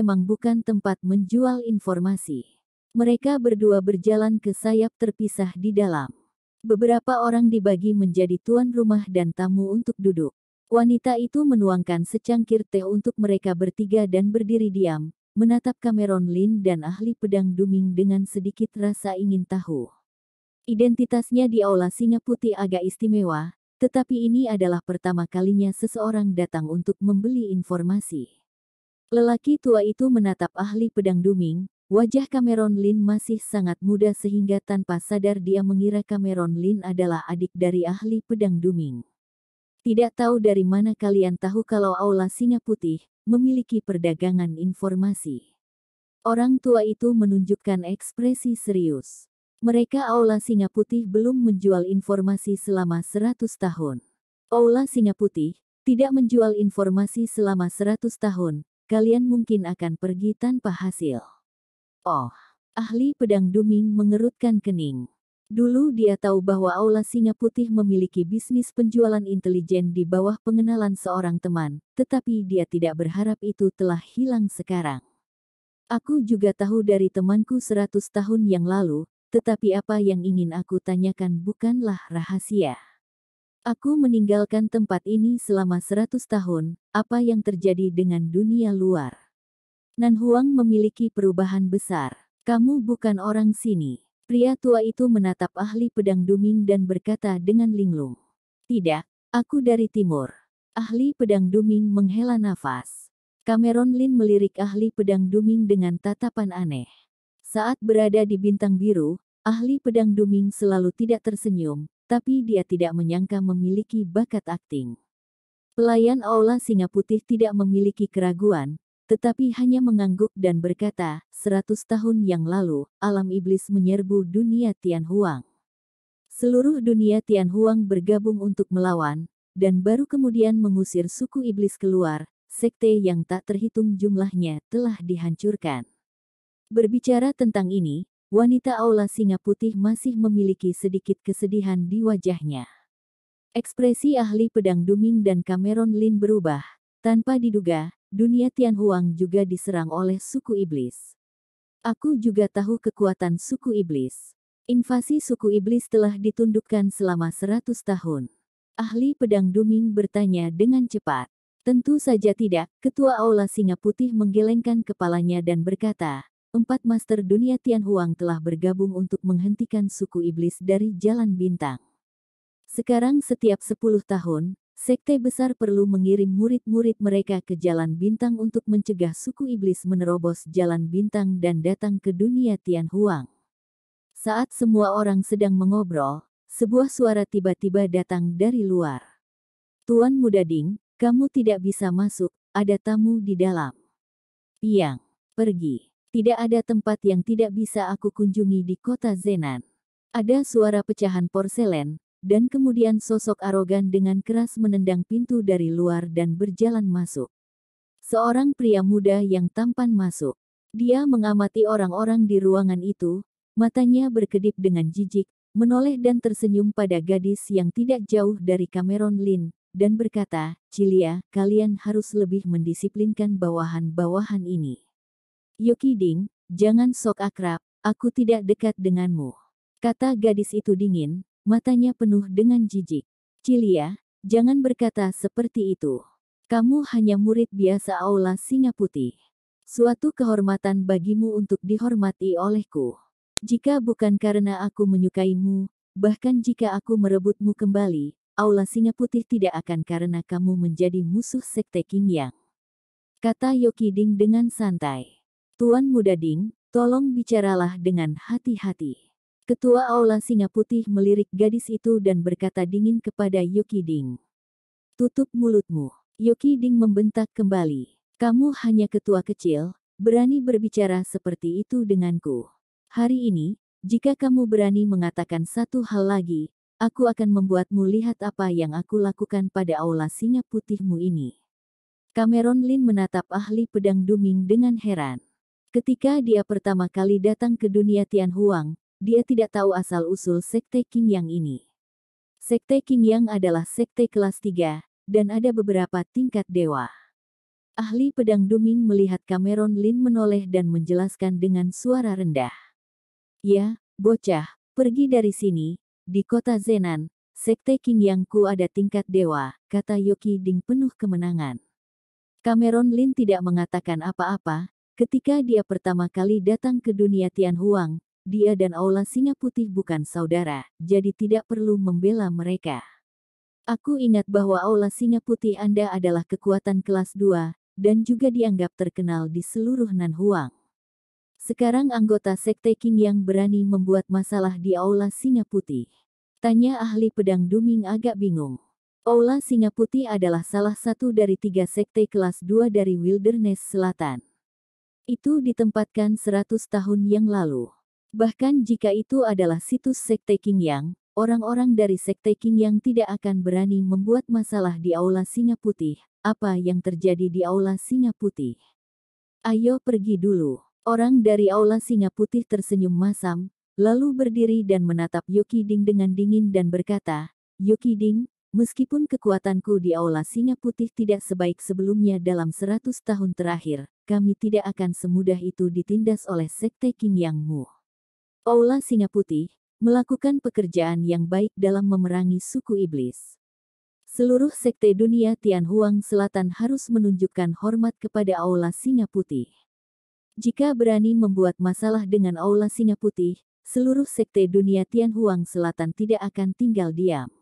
memang bukan tempat menjual informasi. Mereka berdua berjalan ke sayap terpisah di dalam. Beberapa orang dibagi menjadi tuan rumah dan tamu untuk duduk. Wanita itu menuangkan secangkir teh untuk mereka bertiga dan berdiri diam, menatap Cameron Lin dan ahli pedang duming dengan sedikit rasa ingin tahu. Identitasnya di Aula Singa Putih agak istimewa, tetapi ini adalah pertama kalinya seseorang datang untuk membeli informasi. Lelaki tua itu menatap ahli pedang duming, wajah Cameron Lin masih sangat muda sehingga tanpa sadar dia mengira Cameron Lin adalah adik dari ahli pedang duming. Tidak tahu dari mana kalian tahu kalau Aula Singa Putih memiliki perdagangan informasi. Orang tua itu menunjukkan ekspresi serius. Mereka Aula Singa Putih belum menjual informasi selama 100 tahun. Aula Singa Putih tidak menjual informasi selama 100 tahun, kalian mungkin akan pergi tanpa hasil. Oh, ahli pedang duming mengerutkan kening. Dulu dia tahu bahwa Aula Singa Putih memiliki bisnis penjualan intelijen di bawah pengenalan seorang teman, tetapi dia tidak berharap itu telah hilang sekarang. Aku juga tahu dari temanku 100 tahun yang lalu, tetapi apa yang ingin aku tanyakan bukanlah rahasia. Aku meninggalkan tempat ini selama 100 tahun, apa yang terjadi dengan dunia luar? Nan Huang memiliki perubahan besar. Kamu bukan orang sini. Pria tua itu menatap ahli pedang duming dan berkata dengan linglung. Tidak, aku dari timur. Ahli pedang duming menghela nafas. Cameron Lin melirik ahli pedang duming dengan tatapan aneh. Saat berada di bintang biru, ahli pedang duming selalu tidak tersenyum, tapi dia tidak menyangka memiliki bakat akting. Pelayan Aula Singa Putih tidak memiliki keraguan, tetapi hanya mengangguk dan berkata, 100 tahun yang lalu, alam iblis menyerbu dunia Tian Huang. Seluruh dunia Tian Huang bergabung untuk melawan, dan baru kemudian mengusir suku iblis keluar, sekte yang tak terhitung jumlahnya telah dihancurkan. Berbicara tentang ini, wanita Aula Singa Putih masih memiliki sedikit kesedihan di wajahnya. Ekspresi ahli pedang duming dan Cameron Lin berubah. Tanpa diduga, dunia Tian Huang juga diserang oleh suku iblis. Aku juga tahu kekuatan suku iblis. Invasi suku iblis telah ditundukkan selama 100 tahun. Ahli pedang duming bertanya dengan cepat. Tentu saja tidak, ketua Aula Singa Putih menggelengkan kepalanya dan berkata, 4 master dunia Tian Huang telah bergabung untuk menghentikan suku iblis dari jalan bintang. Sekarang setiap 10 tahun, sekte besar perlu mengirim murid-murid mereka ke jalan bintang untuk mencegah suku iblis menerobos jalan bintang dan datang ke dunia Tian Huang. Saat semua orang sedang mengobrol, sebuah suara tiba-tiba datang dari luar. Tuan Muda Ding, kamu tidak bisa masuk, ada tamu di dalam. Piang, pergi. Tidak ada tempat yang tidak bisa aku kunjungi di kota Zenan. Ada suara pecahan porselen, dan kemudian sosok arogan dengan keras menendang pintu dari luar dan berjalan masuk. Seorang pria muda yang tampan masuk. Dia mengamati orang-orang di ruangan itu, matanya berkedip dengan jijik, menoleh dan tersenyum pada gadis yang tidak jauh dari Cameron Lin, dan berkata, Cilia, kalian harus lebih mendisiplinkan bawahan-bawahan ini. Yoki Ding, jangan sok akrab, aku tidak dekat denganmu. Kata gadis itu dingin, matanya penuh dengan jijik. Cilia, jangan berkata seperti itu. Kamu hanya murid biasa Aula Singa Putih. Suatu kehormatan bagimu untuk dihormati olehku. Jika bukan karena aku menyukaimu, bahkan jika aku merebutmu kembali, Aula Singa Putih tidak akan karena kamu menjadi musuh sekte Qingyang. Kata Yoki Ding dengan santai. Tuan Muda Ding, tolong bicaralah dengan hati-hati. Ketua Aula Singa Putih melirik gadis itu dan berkata dingin kepada Yoki Ding. Tutup mulutmu. Yoki Ding membentak kembali. Kamu hanya ketua kecil, berani berbicara seperti itu denganku. Hari ini, jika kamu berani mengatakan satu hal lagi, aku akan membuatmu lihat apa yang aku lakukan pada Aula Singa Putihmu ini. Cameron Lin menatap ahli pedang duming dengan heran. Ketika dia pertama kali datang ke dunia Tian Huang, dia tidak tahu asal-usul sekte Qingyang ini. Sekte Qingyang adalah sekte kelas 3, dan ada beberapa tingkat dewa. Ahli pedang duming melihat Cameron Lin menoleh dan menjelaskan dengan suara rendah. Ya, bocah, pergi dari sini. Di kota Zenan, Sekte Qingyangku ada tingkat dewa, kata Yoki Ding penuh kemenangan. Cameron Lin tidak mengatakan apa-apa. Ketika dia pertama kali datang ke dunia Tianhuang, dia dan Aula Singa Putih bukan saudara, jadi tidak perlu membela mereka. Aku ingat bahwa Aula Singa Putih Anda adalah kekuatan kelas 2, dan juga dianggap terkenal di seluruh Nanhuang. Sekarang anggota Sekte Qingyang berani membuat masalah di Aula Singa Putih. Tanya ahli pedang duming agak bingung. Aula Singa Putih adalah salah satu dari 3 sekte kelas 2 dari Wilderness Selatan. Itu ditempatkan 100 tahun yang lalu. Bahkan jika itu adalah situs Sekte Qingyang, orang-orang dari Sekte Qingyang tidak akan berani membuat masalah di Aula Singa Putih. Apa yang terjadi di Aula Singa Putih? Ayo pergi dulu. Orang dari Aula Singa Putih tersenyum masam, lalu berdiri dan menatap Yoki Ding dengan dingin dan berkata, Yoki Ding, meskipun kekuatanku di Aula Singa Putih tidak sebaik sebelumnya dalam 100 tahun terakhir, kami tidak akan semudah itu ditindas oleh Sekte Qingyangmu. Aula Singa Putih melakukan pekerjaan yang baik dalam memerangi suku iblis. Seluruh sekte dunia Tianhuang Selatan harus menunjukkan hormat kepada Aula Singa Putih. Jika berani membuat masalah dengan Aula Singa Putih, seluruh sekte dunia Tianhuang Selatan tidak akan tinggal diam.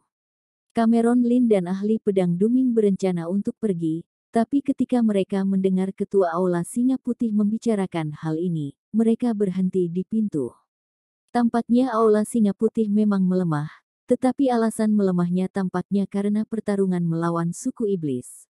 Cameron Lin dan ahli pedang duming berencana untuk pergi, tapi ketika mereka mendengar ketua Aula Singa Putih membicarakan hal ini, mereka berhenti di pintu. Tampaknya Aula Singa Putih memang melemah. Tetapi alasan melemahnya tampaknya karena pertarungan melawan suku iblis.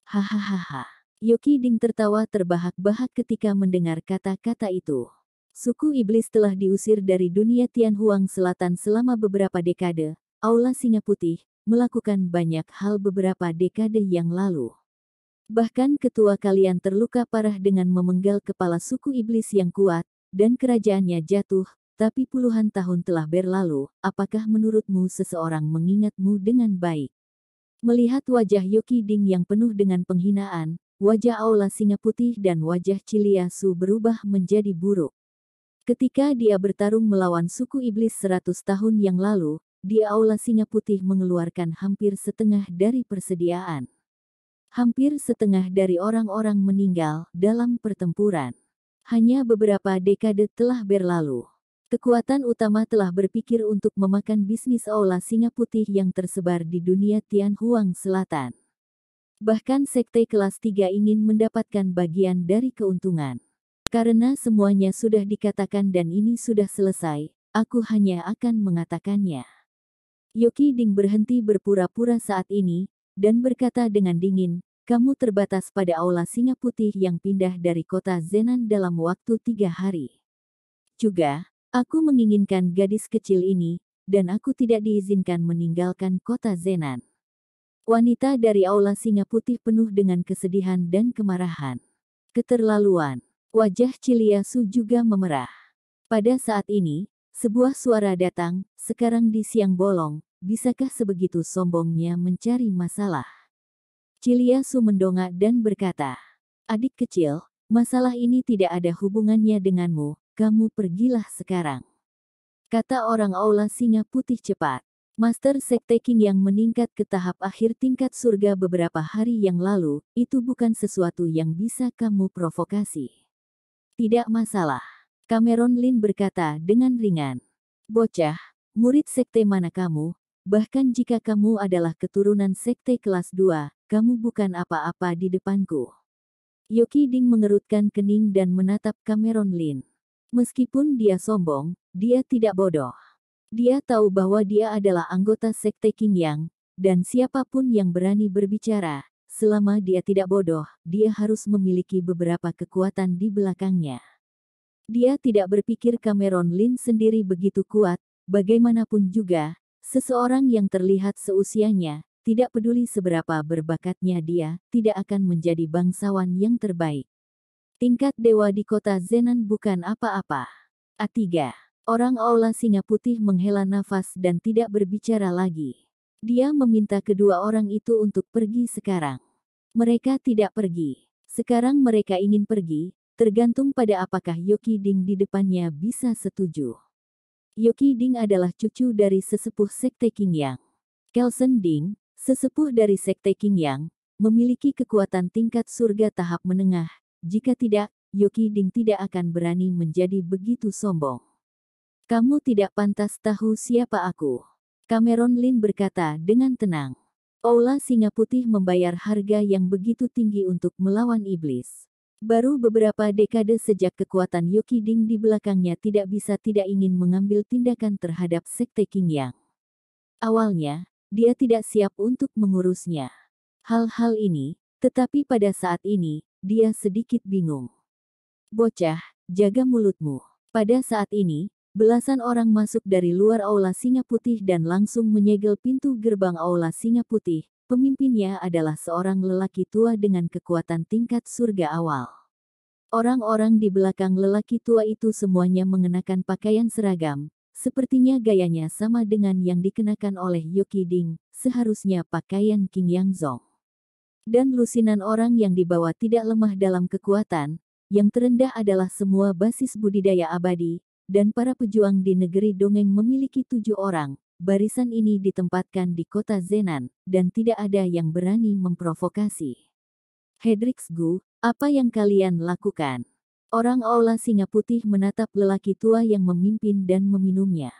Hahaha. Yoki Ding tertawa terbahak-bahak ketika mendengar kata-kata itu. Suku iblis telah diusir dari dunia Tianhuang Selatan selama beberapa dekade. Aula Singa Putih melakukan banyak hal beberapa dekade yang lalu. Bahkan ketua kalian terluka parah dengan memenggal kepala suku iblis yang kuat, dan kerajaannya jatuh. Tapi puluhan tahun telah berlalu, apakah menurutmu seseorang mengingatmu dengan baik? Melihat wajah Yoki Ding yang penuh dengan penghinaan, wajah Aula Singa Putih dan wajah Ciliasu berubah menjadi buruk. Ketika dia bertarung melawan suku iblis 100 tahun yang lalu, di Aula Singa Putih mengeluarkan hampir setengah dari persediaan. Hampir setengah dari orang-orang meninggal dalam pertempuran. Hanya beberapa dekade telah berlalu. Kekuatan utama telah berpikir untuk memakan bisnis Aula Singa Putih yang tersebar di dunia Tianhuang Selatan. Bahkan sekte kelas 3 ingin mendapatkan bagian dari keuntungan. Karena semuanya sudah dikatakan dan ini sudah selesai, aku hanya akan mengatakannya. Yoki Ding berhenti berpura-pura saat ini, dan berkata dengan dingin, kamu terbatas pada Aula Singa Putih yang pindah dari kota Zenan dalam waktu 3 hari. Juga, aku menginginkan gadis kecil ini, dan aku tidak diizinkan meninggalkan kota Zenan. Wanita dari Aula Singa Putih penuh dengan kesedihan dan kemarahan. Keterlaluan. Wajah Ciliasu juga memerah. Pada saat ini, sebuah suara datang, sekarang di siang bolong, bisakah sebegitu sombongnya mencari masalah? Ciliasu mendongak dan berkata, adik kecil, masalah ini tidak ada hubungannya denganmu. Kamu pergilah sekarang. Kata orang Aula Singa Putih cepat. Master Sekte Qingyang meningkat ke tahap akhir tingkat surga beberapa hari yang lalu, itu bukan sesuatu yang bisa kamu provokasi. Tidak masalah. Cameron Lin berkata dengan ringan. Bocah, murid sekte mana kamu? Bahkan jika kamu adalah keturunan sekte kelas 2, kamu bukan apa-apa di depanku. Yoki Ding mengerutkan kening dan menatap Cameron Lin. Meskipun dia sombong, dia tidak bodoh. Dia tahu bahwa dia adalah anggota Sekte Qingyang, dan siapapun yang berani berbicara, selama dia tidak bodoh, dia harus memiliki beberapa kekuatan di belakangnya. Dia tidak berpikir Cameron Lin sendiri begitu kuat, bagaimanapun juga, seseorang yang terlihat seusianya, tidak peduli seberapa berbakatnya dia, tidak akan menjadi bangsawan yang terbaik. Tingkat dewa di kota Zenan bukan apa-apa. A3. Orang Aula Singa Putih menghela nafas dan tidak berbicara lagi. Dia meminta kedua orang itu untuk pergi sekarang. Mereka tidak pergi. Sekarang mereka ingin pergi, tergantung pada apakah Yoki Ding di depannya bisa setuju. Yoki Ding adalah cucu dari sesepuh Sekte Qingyang. Kelsen Ding, sesepuh dari Sekte Qingyang, memiliki kekuatan tingkat surga tahap menengah. Jika tidak, Yoki Ding tidak akan berani menjadi begitu sombong. Kamu tidak pantas tahu siapa aku. Cameron Lin berkata dengan tenang. Aula Singa Putih membayar harga yang begitu tinggi untuk melawan iblis. Baru beberapa dekade sejak kekuatan Yoki Ding di belakangnya tidak ingin mengambil tindakan terhadap Sekte Qingyang. Awalnya, dia tidak siap untuk mengurusnya. Hal-hal ini, tetapi pada saat ini, dia sedikit bingung. Bocah, jaga mulutmu. Pada saat ini, belasan orang masuk dari luar Aula Singa Putih dan langsung menyegel pintu gerbang Aula Singa Putih. Pemimpinnya adalah seorang lelaki tua dengan kekuatan tingkat surga awal. Orang-orang di belakang lelaki tua itu semuanya mengenakan pakaian seragam. Sepertinya gayanya sama dengan yang dikenakan oleh Yoki Ding, seharusnya pakaian Qingyang Zong. Dan lusinan orang yang dibawa tidak lemah dalam kekuatan. Yang terendah adalah semua basis budidaya abadi, dan para pejuang di negeri dongeng memiliki 7 orang. Barisan ini ditempatkan di kota Zenan, dan tidak ada yang berani memprovokasi. Hedrix Gu, apa yang kalian lakukan? Orang Aula Singa Putih menatap lelaki tua yang memimpin dan meminumnya.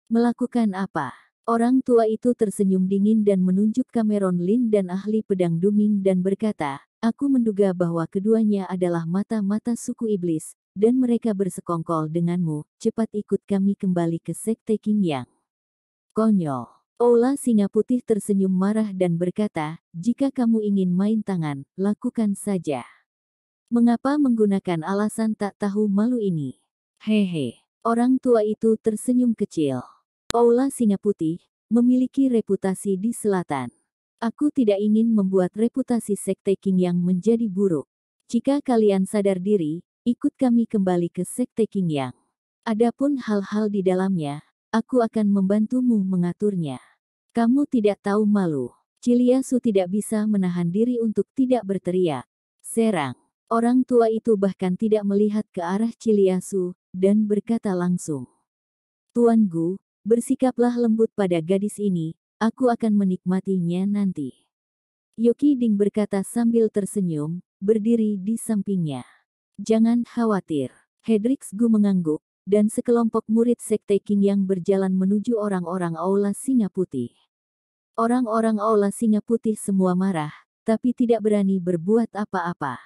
Melakukan apa? Orang tua itu tersenyum dingin dan menunjuk Cameron Lin dan ahli pedang Duming dan berkata, aku menduga bahwa keduanya adalah mata-mata suku iblis, dan mereka bersekongkol denganmu, cepat ikut kami kembali ke Sekte Qingyang. Konyol. Aula Singa Putih tersenyum marah dan berkata, jika kamu ingin main tangan, lakukan saja. Mengapa menggunakan alasan tak tahu malu ini? Hehe. Orang tua itu tersenyum kecil. Aula Singa Putih memiliki reputasi di selatan. Aku tidak ingin membuat reputasi Sekte Qingyang menjadi buruk. Jika kalian sadar diri, ikut kami kembali ke Sekte Qingyang. Adapun hal-hal di dalamnya, aku akan membantumu mengaturnya. Kamu tidak tahu malu. Ciliasu tidak bisa menahan diri untuk tidak berteriak. Serang. Orang tua itu bahkan tidak melihat ke arah Ciliasu, dan berkata langsung. Tuan Gu, bersikaplah lembut pada gadis ini, aku akan menikmatinya nanti. Yoki Ding berkata sambil tersenyum, berdiri di sampingnya. Jangan khawatir. Hedrix Gu mengangguk, dan sekelompok murid Sekte Qingyang berjalan menuju orang-orang Aula Singa Putih. Orang-orang Aula Singa Putih semua marah, tapi tidak berani berbuat apa-apa.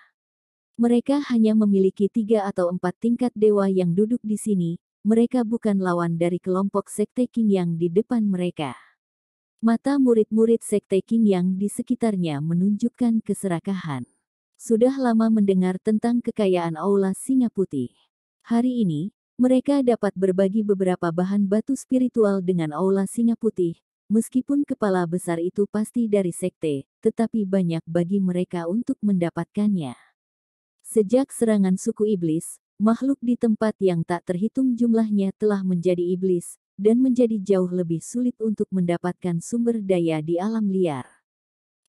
Mereka hanya memiliki 3 atau 4 tingkat dewa yang duduk di sini, mereka bukan lawan dari kelompok Sekte Qingyang di depan mereka. Mata murid-murid Sekte Qingyang di sekitarnya menunjukkan keserakahan. Sudah lama mendengar tentang kekayaan Aula Singa Putih. Hari ini, mereka dapat berbagi beberapa bahan batu spiritual dengan Aula Singa Putih, meskipun kepala besar itu pasti dari sekte, tetapi banyak bagi mereka untuk mendapatkannya. Sejak serangan suku iblis, makhluk di tempat yang tak terhitung jumlahnya telah menjadi iblis, dan menjadi jauh lebih sulit untuk mendapatkan sumber daya di alam liar.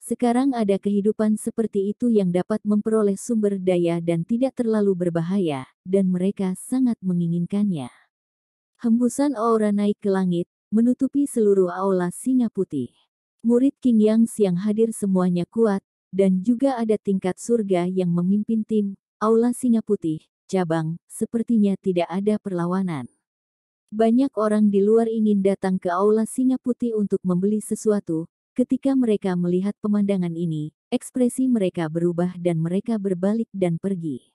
Sekarang ada kehidupan seperti itu yang dapat memperoleh sumber daya dan tidak terlalu berbahaya, dan mereka sangat menginginkannya. Hembusan aura naik ke langit, menutupi seluruh Aula Singa Putih. Murid Qingyang yang hadir semuanya kuat, dan juga ada tingkat surga yang memimpin tim Aula Singa Putih, cabang, sepertinya tidak ada perlawanan. Banyak orang di luar ingin datang ke Aula Singa Putih untuk membeli sesuatu. Ketika mereka melihat pemandangan ini, ekspresi mereka berubah dan mereka berbalik dan pergi.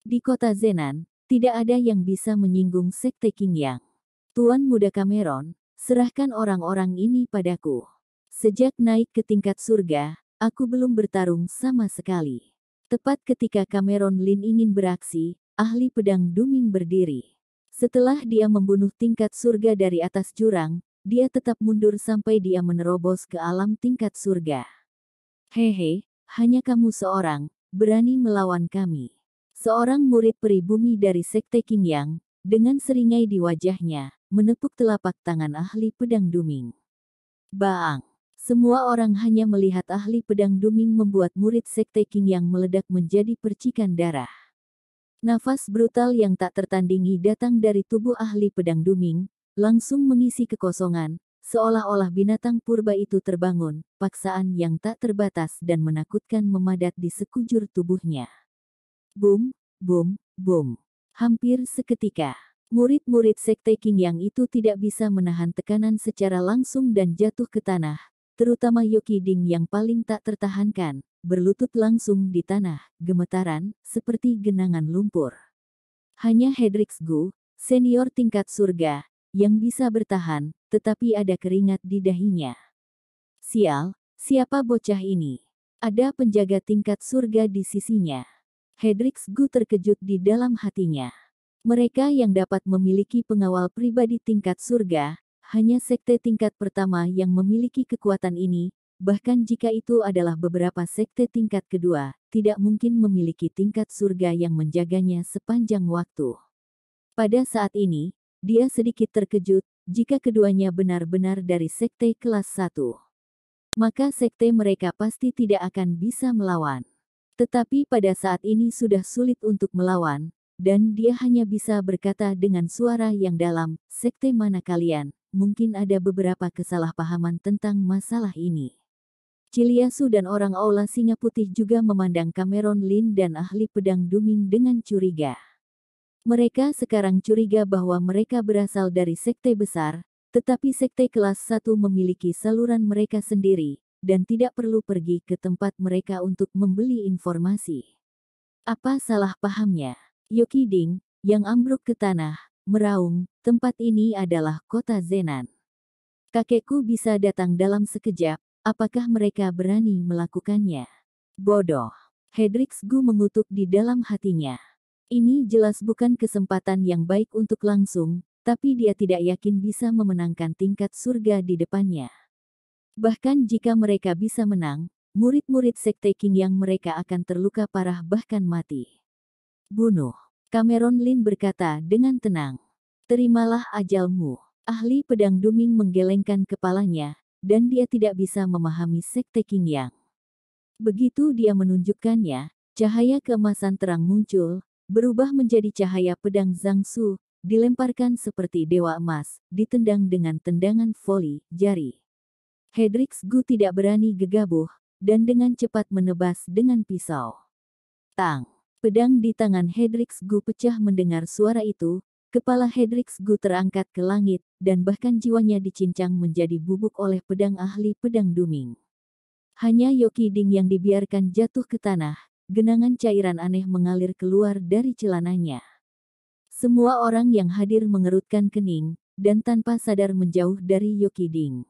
Di kota Zenan, tidak ada yang bisa menyinggung Sekte Qingyang. Tuan Muda Cameron, serahkan orang-orang ini padaku. Sejak naik ke tingkat surga, aku belum bertarung sama sekali. Tepat ketika Cameron Lin ingin beraksi, ahli pedang Duming berdiri. Setelah dia membunuh tingkat surga dari atas jurang, dia tetap mundur sampai dia menerobos ke alam tingkat surga. Hehe, hanya kamu seorang, berani melawan kami. Seorang murid peri bumi dari Sekte Qingyang, dengan seringai di wajahnya, menepuk telapak tangan ahli pedang Duming. Baang! Semua orang hanya melihat ahli pedang Duming membuat murid Sekte King yang meledak menjadi percikan darah. Nafas brutal yang tak tertandingi datang dari tubuh ahli pedang Duming, langsung mengisi kekosongan, seolah-olah binatang purba itu terbangun, paksaan yang tak terbatas dan menakutkan memadat di sekujur tubuhnya. Boom, boom, boom. Hampir seketika, murid-murid Sekte King yang itu tidak bisa menahan tekanan secara langsung dan jatuh ke tanah, terutama Yoki Ding yang paling tak tertahankan, berlutut langsung di tanah, gemetaran, seperti genangan lumpur. Hanya Hedrix Gu, senior tingkat surga, yang bisa bertahan, tetapi ada keringat di dahinya. Sial, siapa bocah ini? Ada penjaga tingkat surga di sisinya. Hedrix Gu terkejut di dalam hatinya. Mereka yang dapat memiliki pengawal pribadi tingkat surga, hanya sekte tingkat pertama yang memiliki kekuatan ini, bahkan jika itu adalah beberapa sekte tingkat kedua, tidak mungkin memiliki tingkat surga yang menjaganya sepanjang waktu. Pada saat ini, dia sedikit terkejut, jika keduanya benar-benar dari sekte kelas 1. Maka sekte mereka pasti tidak akan bisa melawan. Tetapi pada saat ini sudah sulit untuk melawan, dan dia hanya bisa berkata dengan suara yang dalam, sekte mana kalian? Mungkin ada beberapa kesalahpahaman tentang masalah ini. Chiliasu dan orang Aula Singa Putih juga memandang Cameron Lin dan ahli pedang Duming dengan curiga. Mereka sekarang curiga bahwa mereka berasal dari sekte besar, tetapi sekte kelas 1 memiliki saluran mereka sendiri, dan tidak perlu pergi ke tempat mereka untuk membeli informasi. Apa salah pahamnya? Yoki Ding, yang ambruk ke tanah, meraung, tempat ini adalah kota Zenan. Kakekku bisa datang dalam sekejap, apakah mereka berani melakukannya? Bodoh. Hedrix Gu mengutuk di dalam hatinya. Ini jelas bukan kesempatan yang baik untuk langsung, tapi dia tidak yakin bisa memenangkan tingkat surga di depannya. Bahkan jika mereka bisa menang, murid-murid Sekte King yang mereka akan terluka parah bahkan mati. Bunuh. Cameron Lin berkata dengan tenang. Terimalah ajalmu. Ahli pedang Duming menggelengkan kepalanya, dan dia tidak bisa memahami Sekte King yang. Begitu dia menunjukkannya, cahaya keemasan terang muncul, berubah menjadi cahaya pedang Zhangsu, dilemparkan seperti dewa emas, ditendang dengan tendangan voli jari. Hedrix Gu tidak berani gegabah, dan dengan cepat menebas dengan pisau. Tang! Pedang di tangan Hedrix Gu pecah mendengar suara itu, kepala Hedrix Gu terangkat ke langit, dan bahkan jiwanya dicincang menjadi bubuk oleh pedang ahli pedang Duming. Hanya Yoki Ding yang dibiarkan jatuh ke tanah, genangan cairan aneh mengalir keluar dari celananya. Semua orang yang hadir mengerutkan kening, dan tanpa sadar menjauh dari Yoki Ding.